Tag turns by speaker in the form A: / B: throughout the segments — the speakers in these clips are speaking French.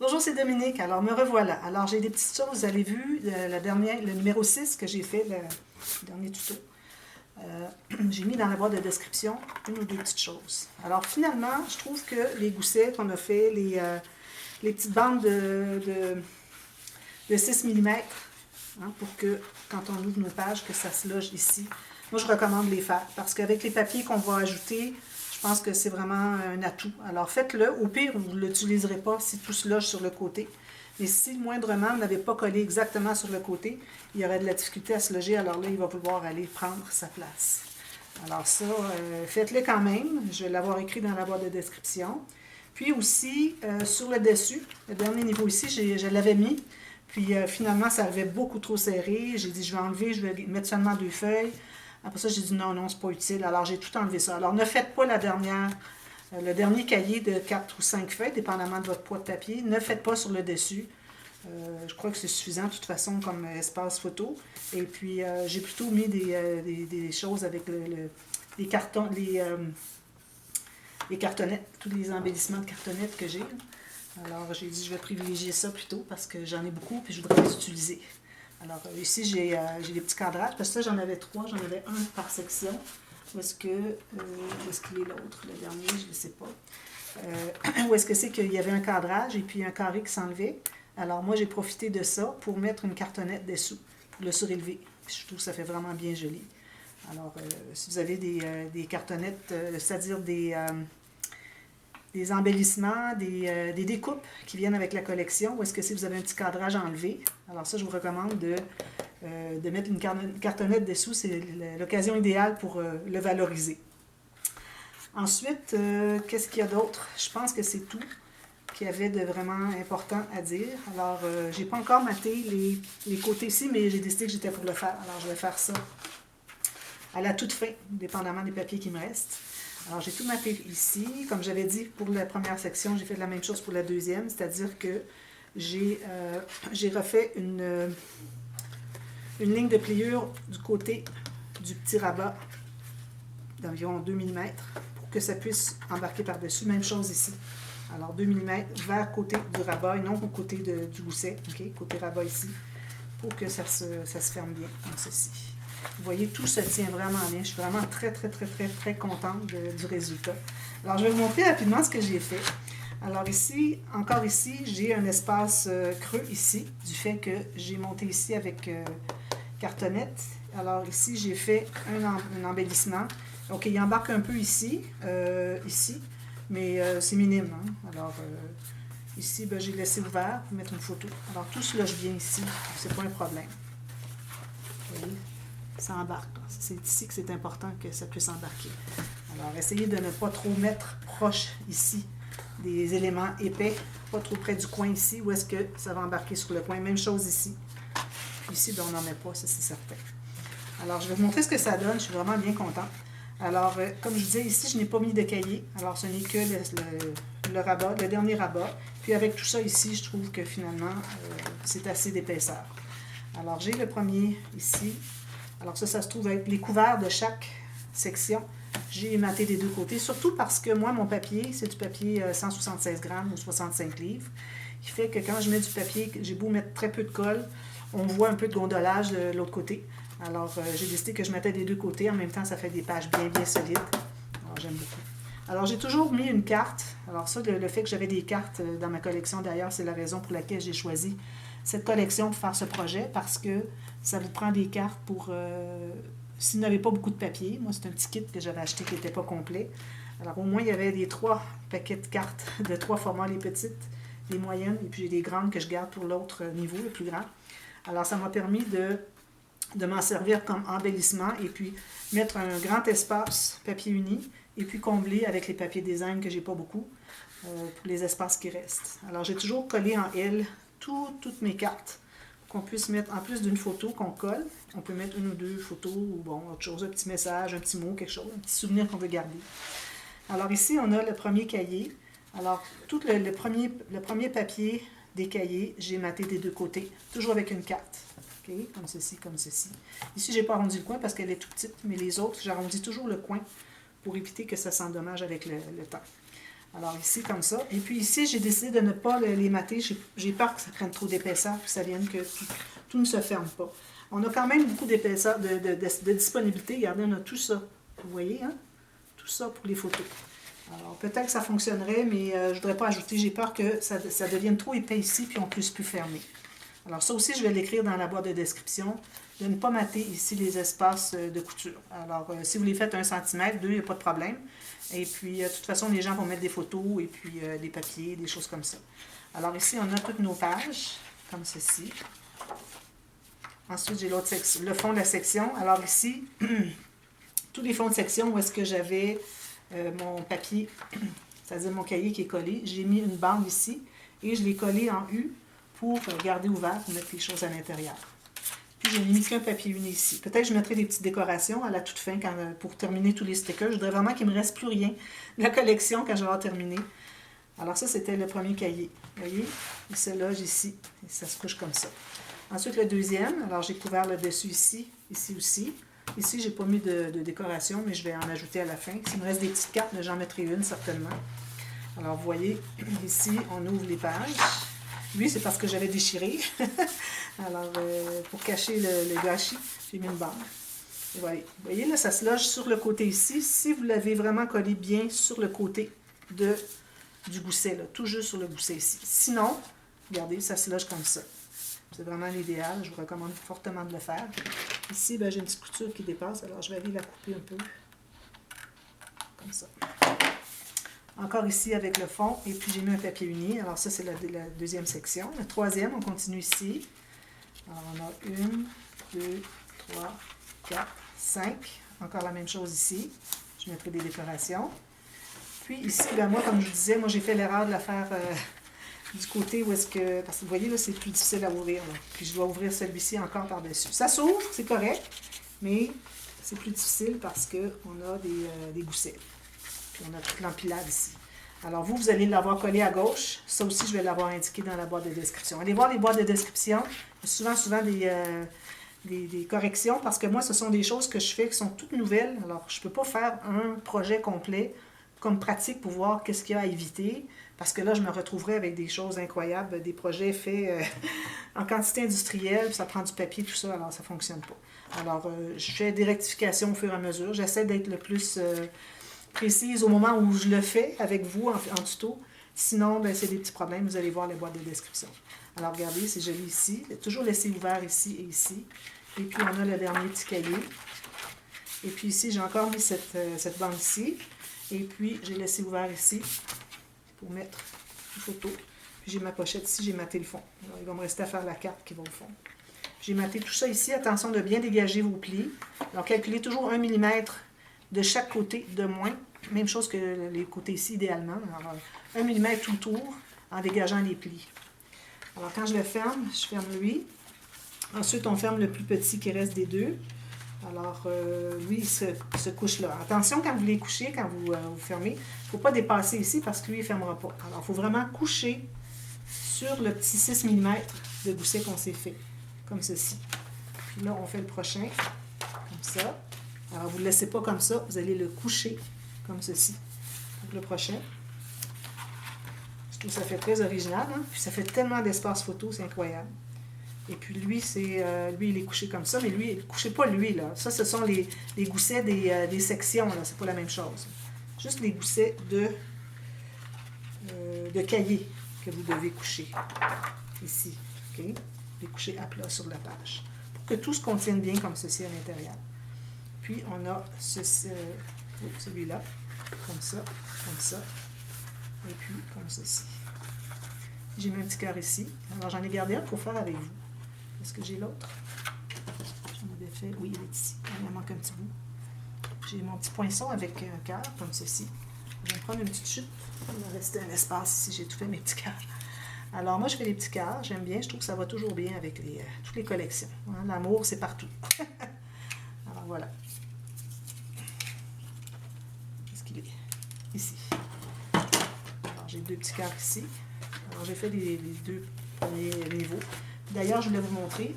A: Bonjour, c'est Dominique. Alors, me revoilà. Alors, j'ai des petites choses, vous avez vu, le numéro 6 que j'ai fait, le dernier tuto. J'ai mis dans la boîte de description une ou deux petites choses. Alors, finalement, je trouve que les goussets qu'on a fait, les petites bandes de 6 mm, pour que, quand on ouvre nos pages, que ça se loge ici. Moi, je recommande les faire, parce qu'avec les papiers qu'on va ajouter, je pense que c'est vraiment un atout. Alors faites-le. Au pire, vous ne l'utiliserez pas si tout se loge sur le côté. Mais si moindrement vous n'avez pas collé exactement sur le côté, il y aurait de la difficulté à se loger. Alors là, il va pouvoir aller prendre sa place. Alors ça, faites-le quand même. Je vais l'avoir écrit dans la boîte de description. Puis aussi, sur le dessus, le dernier niveau ici, je l'avais mis. Puis finalement, ça avait beaucoup trop serré. J'ai dit, je vais enlever, je vais mettre seulement 2 feuilles. Après ça, j'ai dit non, non, c'est pas utile. Alors, j'ai tout enlevé ça. Alors, ne faites pas le dernier cahier de 4 ou 5 feuilles, dépendamment de votre poids de papier. Ne faites pas sur le dessus. Je crois que c'est suffisant, de toute façon, comme espace photo. Et puis, j'ai plutôt mis des choses avec les cartons, les cartonnettes, tous les embellissements de cartonnettes que j'ai. Alors, j'ai dit, je vais privilégier ça plutôt parce que j'en ai beaucoup et je voudrais les utiliser. Alors, ici, j'ai des petits cadrages, parce que ça, j'en avais 3, j'en avais un par section. Où est-ce qu'il est l'autre, le dernier, je ne sais pas. Où est-ce que c'est qu'il y avait un cadrage et puis un carré qui s'enlevait. Alors, moi, j'ai profité de ça pour mettre une cartonnette dessous, pour le surélever. Je trouve que ça fait vraiment bien joli. Alors, si vous avez des cartonnettes, c'est-à-dire des embellissements, des découpes qui viennent avec la collection, ou est-ce que si vous avez un petit cadrage enlevé, alors ça, je vous recommande de mettre une cartonnette dessous, c'est l'occasion idéale pour le valoriser. Ensuite, qu'est-ce qu'il y a d'autre? Je pense que c'est tout qu'il y avait de vraiment important à dire. Alors, j'ai pas encore maté les côtés ici, mais j'ai décidé que j'étais pour le faire. Alors, je vais faire ça à la toute fin, dépendamment des papiers qui me restent. Alors, j'ai tout maté ici. Comme j'avais dit pour la première section, j'ai fait la même chose pour la deuxième, c'est-à-dire que j'ai refait une ligne de pliure du côté du petit rabat d'environ 2 mm pour que ça puisse embarquer par-dessus. Même chose ici. Alors, 2 mm vers côté du rabat et non au côté du gousset, okay? Côté rabat ici, pour que ça se ferme bien, comme ceci. Vous voyez, tout se tient vraiment bien. Je suis vraiment très, très, très, très, très contente du résultat. Alors, je vais vous montrer rapidement ce que j'ai fait. Alors ici, encore ici, j'ai un espace creux ici, du fait que j'ai monté ici avec cartonnette. Alors ici, j'ai fait un embellissement. OK, il embarque un peu ici, mais c'est minime. Hein? Alors ici, ben, j'ai laissé ouvert pour mettre une photo. Alors tout se loge bien ici, c'est pas un problème. Vous voyez? Ça embarque. C'est ici que c'est important que ça puisse embarquer. Alors, essayez de ne pas trop mettre proche ici des éléments épais, pas trop près du coin ici, où est-ce que ça va embarquer sur le coin. Même chose ici. Ici, ben, on n'en met pas, ça c'est certain. Alors, je vais vous montrer ce que ça donne. Je suis vraiment bien contente. Alors, comme je disais, ici, je n'ai pas mis de cahier. Alors, ce n'est que le rabat, le dernier rabat. Puis avec tout ça ici, je trouve que finalement, c'est assez d'épaisseur. Alors, j'ai le premier ici. Alors ça se trouve avec les couverts de chaque section. J'ai ématé des deux côtés, surtout parce que moi, mon papier, c'est du papier 176 grammes ou 65 livres, qui fait que quand je mets du papier, j'ai beau mettre très peu de colle, on voit un peu de gondolage de l'autre côté. Alors, j'ai décidé que je mettais des deux côtés. En même temps, ça fait des pages bien, bien solides. Alors, j'aime beaucoup. Alors, j'ai toujours mis une carte. Alors ça, le fait que j'avais des cartes dans ma collection, d'ailleurs, c'est la raison pour laquelle j'ai choisi cette collection pour faire ce projet, parce que ça vous prend des cartes pour... si vous n'avez pas beaucoup de papier, moi, c'est un petit kit que j'avais acheté qui n'était pas complet. Alors, au moins, il y avait les 3 paquets de cartes de 3 formats, les petites, les moyennes, et puis j'ai des grandes que je garde pour l'autre niveau, le plus grand. Alors, ça m'a permis de m'en servir comme embellissement et puis mettre un grand espace papier uni et puis combler avec les papiers design que j'ai pas beaucoup pour les espaces qui restent. Alors, j'ai toujours collé en L toutes mes cartes qu'on puisse mettre, en plus d'une photo qu'on colle, on peut mettre une ou deux photos ou bon, autre chose, un petit message, un petit mot, quelque chose, un petit souvenir qu'on veut garder. Alors ici, on a le premier cahier. Alors, tout le premier papier des cahiers, j'ai maté des deux côtés, toujours avec une carte. Okay? Comme ceci, comme ceci. Ici, je n'ai pas arrondi le coin parce qu'elle est tout petite, mais les autres, j'arrondis toujours le coin pour éviter que ça s'endommage avec le temps. Alors ici, comme ça. Et puis ici, j'ai décidé de ne pas les mater. J'ai peur que ça prenne trop d'épaisseur, que ça vienne que tout ne se ferme pas. On a quand même beaucoup d'épaisseur, de disponibilité. Regardez, on a tout ça. Vous voyez, hein? Tout ça pour les photos. Alors, peut-être que ça fonctionnerait, mais je ne voudrais pas ajouter. J'ai peur que ça devienne trop épais ici, puis on ne puisse plus fermer. Alors, ça aussi, je vais l'écrire dans la boîte de description, de ne pas mater ici les espaces de couture. Alors, si vous les faites 1 cm, 2, il n'y a pas de problème. Et puis, de toute façon, les gens vont mettre des photos et puis des papiers, des choses comme ça. Alors, ici, on a toutes nos pages, comme ceci. Ensuite, j'ai l'autre section, le fond de la section. Alors ici, tous les fonds de section où est-ce que j'avais mon papier, c'est-à-dire mon cahier qui est collé, j'ai mis une bande ici et je l'ai collé en U pour garder ouvert, pour mettre les choses à l'intérieur. Puis, je n'ai mis qu'un papier uni ici. Peut-être que je mettrai des petites décorations à la toute fin pour terminer tous les stickers. Je voudrais vraiment qu'il ne me reste plus rien de la collection quand je vais avoir terminé. Alors ça, c'était le premier cahier. Vous voyez? Il se loge ici. Et ça se couche comme ça. Ensuite, le deuxième. Alors, j'ai couvert le dessus ici aussi. Ici, je n'ai pas mis de décoration, mais je vais en ajouter à la fin. S'il me reste des petites cartes, j'en mettrai une certainement. Alors, vous voyez, ici, on ouvre les pages. Lui, c'est parce que j'avais déchiré. Alors, pour cacher le gâchis, j'ai mis une bande. Et voilà. Vous voyez, là, ça se loge sur le côté ici. Si vous l'avez vraiment collé bien sur le côté du gousset, là, tout juste sur le gousset ici. Sinon, regardez, ça se loge comme ça. C'est vraiment l'idéal. Je vous recommande fortement de le faire. Ici, ben, j'ai une petite couture qui dépasse, alors je vais aller la couper un peu. Comme ça. Encore ici avec le fond, et puis j'ai mis un papier uni. Alors ça, c'est la deuxième section. La troisième, on continue ici. Alors on a 1, 2, 3, 4, 5. Encore la même chose ici. Je mettrai des décorations. Puis ici, ben moi, comme je vous disais, moi j'ai fait l'erreur de la faire du côté où est-ce que... Parce que vous voyez, là, c'est plus difficile à ouvrir. Là. Puis je dois ouvrir celui-ci encore par-dessus. Ça s'ouvre, c'est correct, mais c'est plus difficile parce qu'on a des goussets. Puis on a toute l'empilade ici. Alors vous allez l'avoir collé à gauche. Ça aussi, je vais l'avoir indiqué dans la boîte de description. Allez voir les boîtes de description. Il y a souvent des corrections parce que moi, ce sont des choses que je fais qui sont toutes nouvelles. Alors, je ne peux pas faire un projet complet comme pratique pour voir qu'est-ce qu'il y a à éviter. Parce que là, je me retrouverai avec des choses incroyables, des projets faits en quantité industrielle, ça prend du papier, tout ça, alors ça ne fonctionne pas. Alors, je fais des rectifications au fur et à mesure. J'essaie d'être le plus précise au moment où je le fais avec vous en tuto. Sinon, ben, c'est des petits problèmes. Vous allez voir les boîtes de description. Alors, regardez, c'est joli ici. Toujours laissé ouvert ici et ici. Et puis, on a le dernier petit cahier. Et puis ici, j'ai encore mis cette bande ici. Et puis, j'ai laissé ouvert ici pour mettre une photo. Puis j'ai ma pochette ici, j'ai maté le fond. Alors, il va me rester à faire la carte qui va au fond. J'ai maté tout ça ici. Attention de bien dégager vos plis. Alors, calculez toujours 1 mm de chaque côté de moins. Même chose que les côtés ici, idéalement. Alors, 1 mm tout le tour en dégageant les plis. Alors, quand je le ferme, je ferme lui. Ensuite, on ferme le plus petit qui reste des deux. Alors, lui, il se couche là. Attention, quand vous les couchez, quand vous fermez, il ne faut pas dépasser ici parce que lui, il ne fermera pas. Alors, il faut vraiment coucher sur le petit 6 mm de gousset qu'on s'est fait, comme ceci. Puis là, on fait le prochain, comme ça. Alors, vous ne le laissez pas comme ça, vous allez le coucher comme ceci. Donc, le prochain. Je trouve que ça fait très original, hein? Puis ça fait tellement d'espace photo, c'est incroyable. Et puis lui, lui, il est couché comme ça, mais lui, il ne couchez pas lui, là. Ça, ce sont les goussets des sections, là. C'est pas la même chose. Juste les goussets de cahier que vous devez coucher. Ici, OK? Les coucher à plat sur la page. Pour que tout se contienne bien comme ceci à l'intérieur. Puis, on a celui-là, comme ça, et puis comme ceci. J'ai mis un petit cœur ici. Alors, j'en ai gardé un pour faire avec vous. Est-ce que j'ai l'autre? J'en avais fait. Oui, il est ici. Il me manque un petit bout. J'ai mon petit poinçon avec un cœur, comme ceci. Je vais me prendre une petite chute. Il va rester un espace ici. J'ai tout fait mes petits cœurs. Alors, moi, je fais les petits cœurs. J'aime bien. Je trouve que ça va toujours bien avec toutes les collections. Hein? L'amour, c'est partout. Alors, voilà. Qu'est-ce qu'il est? Ici. Alors, j'ai deux petits cœurs ici. Alors, j'ai fait les deux premiers niveaux. D'ailleurs, je voulais vous montrer.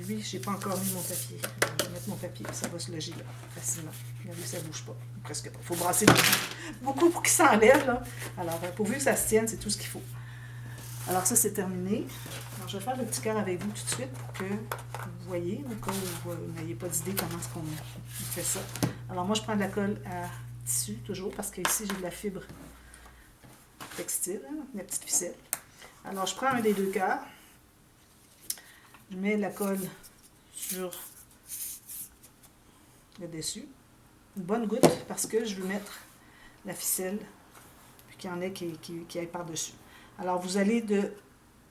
A: Lui, je n'ai pas encore mis mon papier. Je vais mettre mon papier, ça va se loger là, facilement. Regardez, ça ne bouge pas, presque pas. Il faut brasser beaucoup pour qu'il s'enlève, là. Alors, pourvu que ça se tienne, c'est tout ce qu'il faut. Alors ça, c'est terminé. Alors, je vais faire le petit cœur avec vous tout de suite pour que vous voyez, au cas où vous n'ayez pas d'idée comment est-ce qu'on fait ça. Alors, moi, je prends de la colle à tissu, toujours, parce qu'ici, j'ai de la fibre textile, hein, la petite ficelle. Alors, je prends un des deux cœurs. Je mets la colle sur le dessus. Une bonne goutte, parce que je veux mettre la ficelle, puis qu'il y en ait qui aille par-dessus. Alors, vous allez de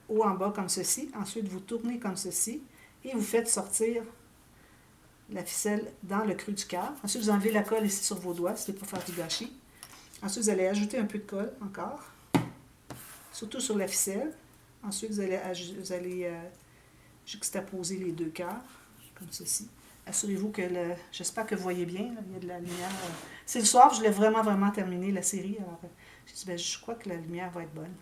A: haut en bas comme ceci. Ensuite, vous tournez comme ceci. Et vous faites sortir la ficelle dans le creux du cœur. Ensuite, vous enlevez la colle ici sur vos doigts, si vous ne voulez pas faire du gâchis. Ensuite, vous allez ajouter un peu de colle encore, surtout sur la ficelle. Ensuite, vous allez juxtaposer les deux cœurs, comme ceci. Assurez-vous que j'espère que vous voyez bien, là, il y a de la lumière. C'est le soir, je voulais vraiment, vraiment terminer la série. Alors, j'ai dit, je crois que la lumière va être bonne.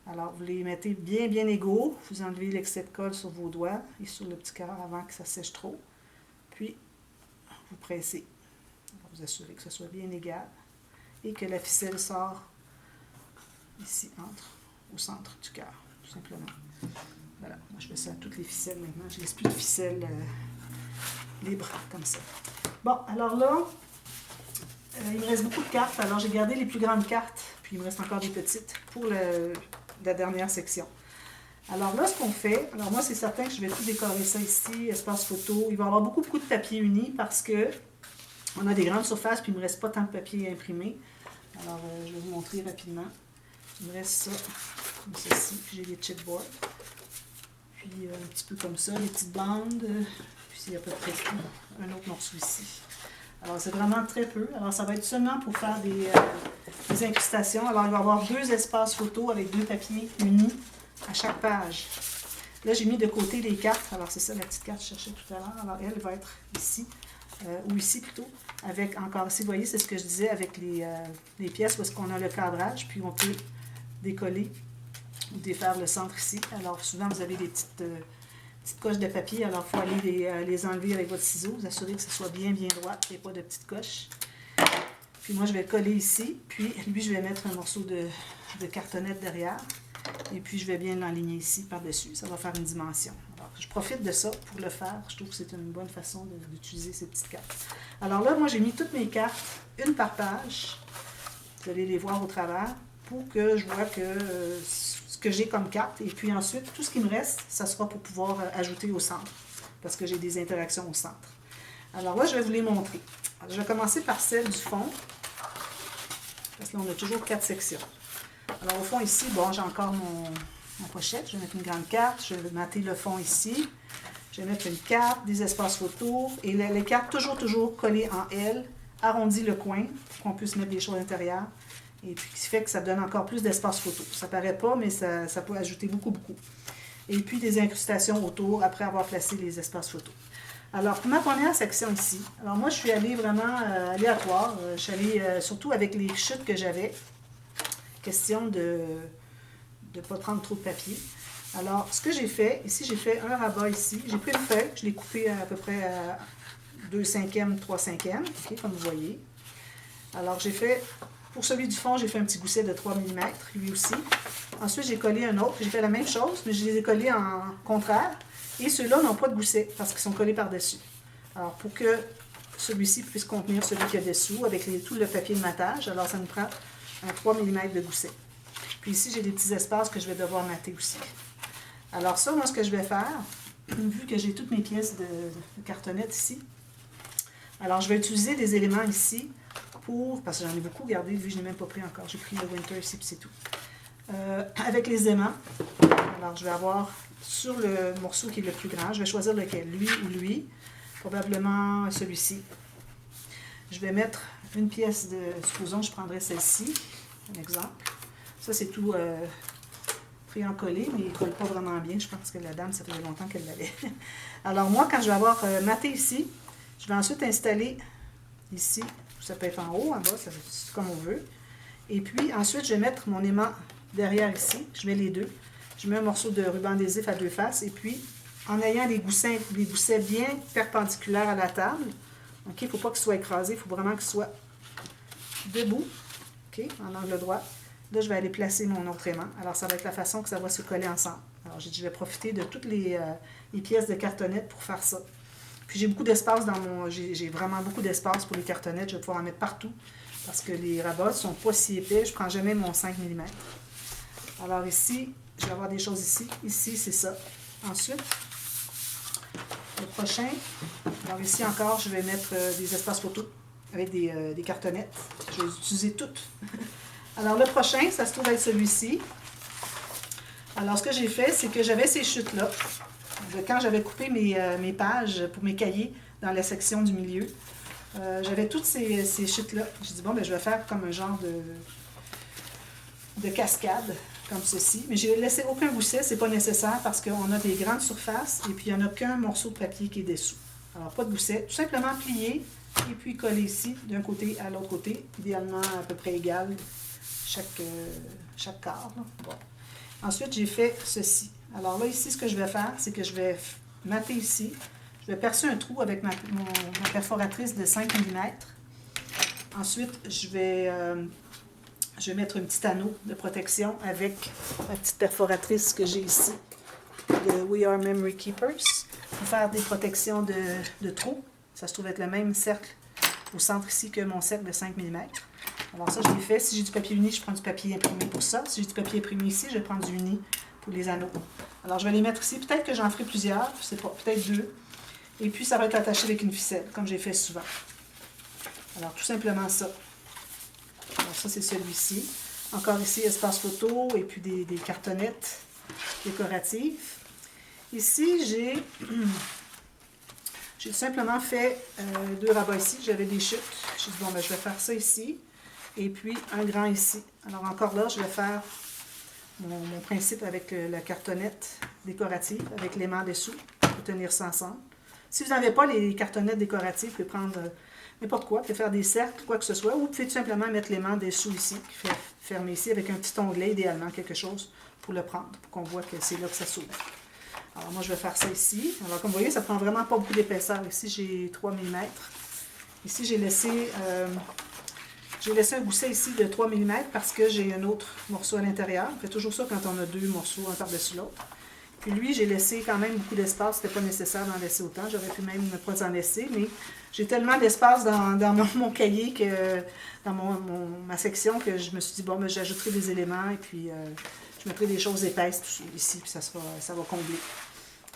A: Alors, vous les mettez bien, bien égaux. Vous enlevez l'excès de colle sur vos doigts et sur le petit cœur avant que ça sèche trop. Puis, vous pressez. Alors, vous assurez que ce soit bien égal et que la ficelle sort ici, au centre du cœur, tout simplement. Voilà, moi je fais ça à toutes les ficelles maintenant. Je ne laisse plus de ficelles libres comme ça. Bon, alors là, il me reste beaucoup de cartes. Alors, j'ai gardé les plus grandes cartes, puis il me reste encore des petites pour la dernière section. Alors là, ce qu'on fait, alors moi, c'est certain que je vais tout décorer ça ici, espace photo. Il va y avoir beaucoup, beaucoup de papier uni parce que on a des grandes surfaces, puis il ne me reste pas tant de papier imprimé. Alors, je vais vous montrer rapidement. Il me reste ça, comme ceci, puis j'ai des chipboards. Puis un petit peu comme ça, les petites bandes. Puis il y a à peu près un autre morceau ici. Alors, c'est vraiment très peu. Alors, ça va être seulement pour faire des incrustations. Alors, il va y avoir 2 espaces photo avec 2 papiers unis à chaque page. Là, j'ai mis de côté les cartes. Alors, c'est ça la petite carte que je cherchais tout à l'heure. Alors, elle va être ici, ou ici plutôt, avec encore ici, vous voyez, c'est ce que je disais avec les pièces où est-ce qu'on a le cadrage, puis on peut décoller ou défaire le centre ici. Alors, souvent, vous avez des petites coches de papier. Alors, il faut aller les enlever avec votre ciseau. Vous assurez que ce soit bien, bien droit, qu'il n'y ait pas de petites coches. Puis moi, je vais le coller ici. Puis, lui, je vais mettre un morceau de cartonnette derrière. Et puis, je vais bien l'enligner ici, par-dessus. Ça va faire une dimension. Alors, je profite de ça pour le faire. Je trouve que c'est une bonne façon d'utiliser ces petites cartes. Alors là, moi, j'ai mis toutes mes cartes, une par page. Vous allez les voir au travers pour que je vois ce que j'ai comme carte. Et puis ensuite, tout ce qui me reste, ça sera pour pouvoir ajouter au centre. Parce que j'ai des interactions au centre. Alors là, je vais vous les montrer. Alors, je vais commencer par celle du fond. Parce que là, on a toujours 4 sections. Alors, au fond, ici, bon, j'ai encore ma pochette. Je vais mettre une grande carte. Je vais mater le fond ici. Je vais mettre une carte, des espaces photos. Et les cartes, toujours collées en L. Arrondi le coin pour qu'on puisse mettre des choses à l'intérieur. Et puis, ce qui fait que ça donne encore plus d'espace photo. Ça ne paraît pas, mais ça peut ajouter beaucoup, beaucoup. Et puis, des incrustations autour après avoir placé les espaces photos. Alors, pour ma première section ici, alors moi, je suis allée vraiment aléatoire. Je suis allée surtout avec les chutes que j'avais. Question de ne pas prendre trop de papier. Alors, ce que j'ai fait, ici, j'ai fait un rabat ici. J'ai pris une feuille, je l'ai coupée à peu près à 2/5e, 3/5e, okay, comme vous voyez. Alors, j'ai fait, pour celui du fond, j'ai fait un petit gousset de 3 mm, lui aussi. Ensuite, j'ai collé un autre. J'ai fait la même chose, mais je les ai collés en contraire. Et ceux-là n'ont pas de gousset parce qu'ils sont collés par-dessus. Alors, pour que celui-ci puisse contenir celui qu'il y a dessous avec tout le papier de matage, alors ça nous prend un 3 mm de gousset. Puis ici, j'ai des petits espaces que je vais devoir mater aussi. Alors ça, moi, ce que je vais faire, vu que j'ai toutes mes pièces de cartonnette ici, alors je vais utiliser des éléments ici pour, parce que j'en ai beaucoup, regardez, vu que je n'ai même pas pris encore, j'ai pris le Winter ici, puis c'est tout. Avec les aimants, alors je vais avoir sur le morceau qui est le plus grand, je vais choisir lequel, lui ou lui, probablement celui-ci. Je vais mettre une pièce de, supposons je prendrais celle-ci, un exemple. Ça c'est tout pris en collé, mais il ne colle pas vraiment bien, je pense que la dame, ça faisait longtemps qu'elle l'avait. Alors moi, quand je vais avoir maté ici, je vais ensuite installer ici, ça peut être en haut, en bas, c'est comme on veut. Et puis ensuite, je vais mettre mon aimant derrière ici, je mets les deux. Je mets un morceau de ruban adhésif à 2 faces et puis en ayant des goussets bien perpendiculaires à la table. OK, il ne faut pas qu'il soit écrasé, il faut vraiment qu'il soit debout, OK, en angle droit. Là, je vais aller placer mon autre aimant. Alors, ça va être la façon que ça va se coller ensemble. Alors, je vais profiter de toutes les pièces de cartonnette pour faire ça. Puis, j'ai beaucoup d'espace dans mon... J'ai vraiment beaucoup d'espace pour les cartonnettes. Je vais pouvoir en mettre partout parce que les rabats ne sont pas si épais. Je ne prends jamais mon 5 mm. Alors, ici, je vais avoir des choses ici. Ici, c'est ça. Ensuite, le prochain, alors ici encore, je vais mettre des espaces photos avec des cartonnettes. Je vais les utiliser toutes. Alors, le prochain, ça se trouve être celui-ci. Alors, ce que j'ai fait, c'est que j'avais ces chutes-là. Quand j'avais coupé mes pages pour mes cahiers dans la section du milieu, j'avais toutes ces chutes-là. J'ai dit, bon, ben, je vais faire comme un genre de cascade, comme ceci. Mais j'ai laissé aucun gousset, c'est pas nécessaire parce qu'on a des grandes surfaces et puis il n'y en a qu'un morceau de papier qui est dessous. Alors, pas de gousset, tout simplement plier et puis coller ici, d'un côté à l'autre côté, idéalement à peu près égal chaque quart. Bon. Ensuite, j'ai fait ceci. Alors là, ici, ce que je vais faire, c'est que je vais mater ici. Je vais percer un trou avec ma perforatrice de 5 mm. Ensuite, je vais mettre un petit anneau de protection avec ma petite perforatrice que j'ai ici, de We Are Memory Keepers, pour faire des protections de trous. Ça se trouve être le même cercle au centre ici que mon cercle de 5 mm. Alors ça, je l'ai fait. Si j'ai du papier uni, je prends du papier imprimé pour ça. Si j'ai du papier imprimé ici, je vais prendre du uni pour les anneaux. Alors, je vais les mettre ici. Peut-être que j'en ferai plusieurs, je ne sais pas, peut-être 2. Et puis, ça va être attaché avec une ficelle, comme j'ai fait souvent. Alors, tout simplement ça. Alors, ça, c'est celui-ci. Encore ici, espace photo et puis des cartonnettes décoratives. Ici, j'ai tout simplement fait 2 rabats ici. J'avais des chutes. J'ai dit, bon, ben, je vais faire ça ici. Et puis, un grand ici. Alors, encore là, je vais faire mon principe avec la cartonnette décorative, avec l'aimant dessous, pour tenir ça ensemble. Si vous n'avez pas les cartonnettes décoratives, vous pouvez prendre n'importe quoi, vous pouvez faire des cercles, quoi que ce soit, ou vous pouvez tout simplement mettre l'aimant dessous ici, qui fait fermer ici, avec un petit onglet, idéalement, quelque chose, pour le prendre, pour qu'on voit que c'est là que ça s'ouvre. Alors, moi, je vais faire ça ici. Alors, comme vous voyez, ça prend vraiment pas beaucoup d'épaisseur. Ici, j'ai 3 mm. Ici, j'ai laissé un gousset ici de 3 mm parce que j'ai un autre morceau à l'intérieur. On fait toujours ça quand on a 2 morceaux un par-dessus l'autre. Puis lui, j'ai laissé quand même beaucoup d'espace. C'était pas nécessaire d'en laisser autant. J'aurais pu même ne pas en laisser, mais j'ai tellement d'espace dans mon cahier, dans ma section, que je me suis dit, bon, ben, j'ajouterai des éléments et puis je mettrai des choses épaisses ici, puis ça va combler.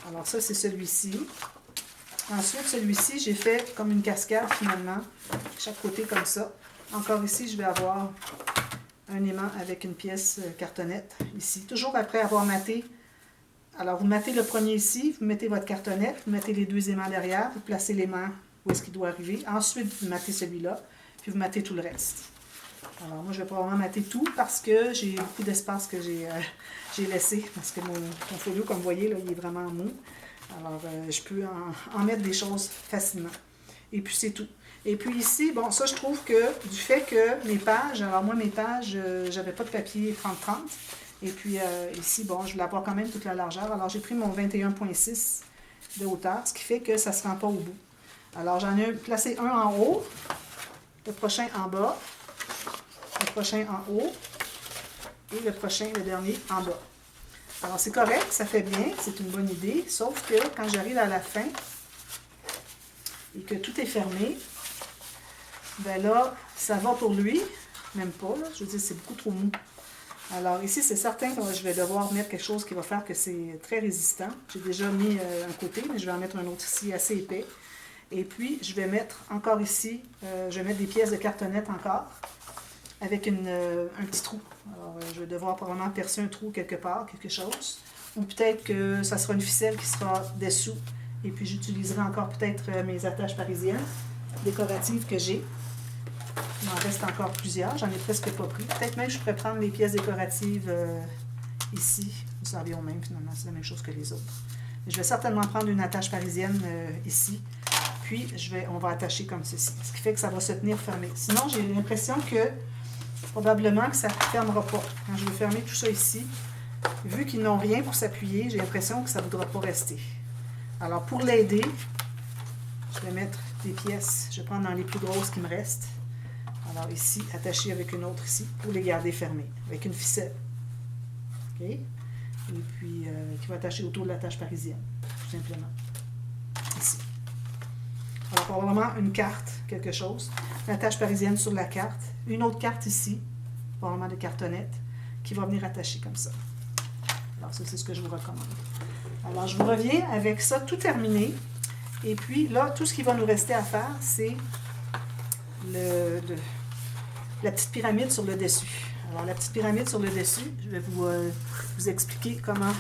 A: Alors ça, c'est celui-ci. Ensuite, celui-ci, j'ai fait comme une cascade finalement, chaque côté comme ça. Encore ici, je vais avoir un aimant avec une pièce cartonnette ici. Toujours après avoir maté. Alors, vous matez le premier ici, vous mettez votre cartonnette, vous mettez les 2 aimants derrière, vous placez l'aimant où est-ce qu'il doit arriver. Ensuite, vous matez celui-là, puis vous matez tout le reste. Alors, moi, je vais probablement mater tout parce que j'ai beaucoup d'espace que j'ai laissé. Parce que mon folio, comme vous voyez, là, il est vraiment mou. Alors, je peux en mettre des choses facilement. Et puis, c'est tout. Et puis ici, bon, ça, je trouve que du fait que mes pages, alors moi, mes pages, j'avais pas de papier 30-30. Et puis ici, bon, je voulais avoir quand même toute la largeur. Alors, j'ai pris mon 21,6 de hauteur, ce qui fait que ça ne se rend pas au bout. Alors, j'en ai placé un en haut, le prochain en bas, le prochain en haut et le prochain, le dernier, en bas. Alors, c'est correct, ça fait bien, c'est une bonne idée, sauf que quand j'arrive à la fin et que tout est fermé, ben là, ça va pour lui, même pas, là, je veux dire, c'est beaucoup trop mou. Alors ici, c'est certain que je vais devoir mettre quelque chose qui va faire que c'est très résistant. J'ai déjà mis un côté, mais je vais en mettre un autre ici assez épais. Et puis, je vais mettre encore ici, je vais mettre des pièces de cartonnette encore, avec un petit trou. Alors, je vais devoir probablement percer un trou quelque part, quelque chose. Ou peut-être que ça sera une ficelle qui sera dessous. Et puis, j'utiliserai encore peut-être mes attaches parisiennes décoratives que j'ai. Il m'en reste encore plusieurs, j'en ai presque pas pris. Peut-être même que je pourrais prendre les pièces décoratives ici. Vous savez au même, finalement, c'est la même chose que les autres. Mais je vais certainement prendre une attache parisienne ici. Puis, on va attacher comme ceci. Ce qui fait que ça va se tenir fermé. Sinon, j'ai l'impression que, probablement que ça ne fermera pas. Quand je vais fermer tout ça ici, vu qu'ils n'ont rien pour s'appuyer, j'ai l'impression que ça ne voudra pas rester. Alors, pour l'aider, je vais mettre des pièces. Je vais prendre dans les plus grosses qui me restent. Alors ici, attacher avec une autre ici, pour les garder fermées, avec une ficelle. OK? Et puis, qui va attacher autour de la tâche parisienne, tout simplement. Ici. Alors, probablement une carte, quelque chose. La tâche parisienne sur la carte. Une autre carte ici, probablement de cartonnette, qui va venir attacher comme ça. Alors, ça, c'est ce que je vous recommande. Alors, je vous reviens avec ça tout terminé. Et puis, là, tout ce qui va nous rester à faire, c'est la petite pyramide sur le dessus. Alors, la petite pyramide sur le dessus, je vais vous expliquer comment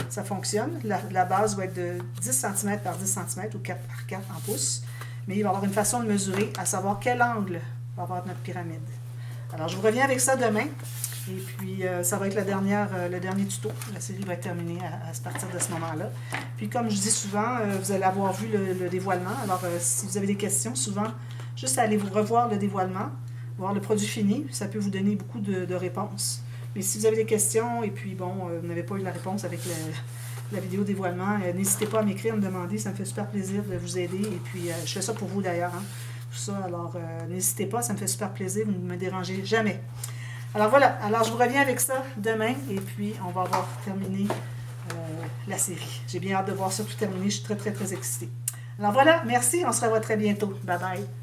A: ça fonctionne. La base va être de 10 cm par 10 cm ou 4 par 4 en pouces. Mais il va y avoir une façon de mesurer, à savoir quel angle va avoir notre pyramide. Alors, je vous reviens avec ça demain. Et puis, ça va être le dernier tuto. La série va être terminée à partir de ce moment-là. Puis, comme je dis souvent, vous allez avoir vu le dévoilement. Alors, si vous avez des questions, souvent, juste aller vous revoir le dévoilement, voir le produit fini. Ça peut vous donner beaucoup de réponses. Mais si vous avez des questions et puis, bon, vous n'avez pas eu la réponse avec la vidéo dévoilement, n'hésitez pas à m'écrire, à me demander. Ça me fait super plaisir de vous aider. Et puis, je fais ça pour vous d'ailleurs. Hein, tout ça. Alors, n'hésitez pas, ça me fait super plaisir. Vous ne me dérangez jamais. Alors voilà, alors je vous reviens avec ça demain et puis on va avoir terminé la série. J'ai bien hâte de voir ça tout terminé, je suis très très très excitée. Alors voilà, merci, on se revoit très bientôt. Bye bye.